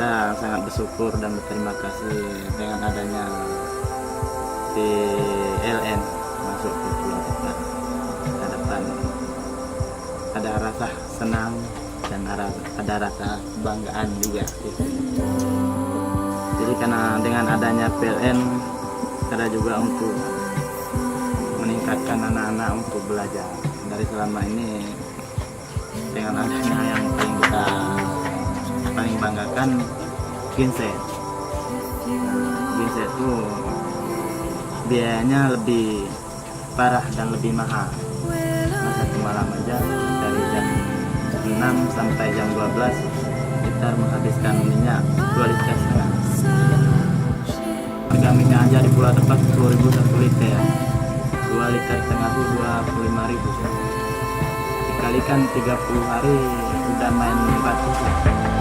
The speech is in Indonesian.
kita sangat bersyukur dan berterima kasih dengan adanya PLN masuk ke Pulau Tepat. Ke depan ada rasa senang dan ada rasa kebanggaan juga gitu. Jadi karena dengan adanya PLN kita juga untuk meningkatkan anak-anak untuk belajar. Dari selama ini dengan adanya yang paling banggakan Genset. Genset itu biayanya lebih parah dan lebih mahal. Satu malam aja dari jam 6 sampai jam 12 kita menghabiskan minyak 2,5 liter. Harga minyak aja di Pulau Tepat 10.000 1 liter. 2,5 liter itu 25.000. Dikalikan 30 hari udah main 400.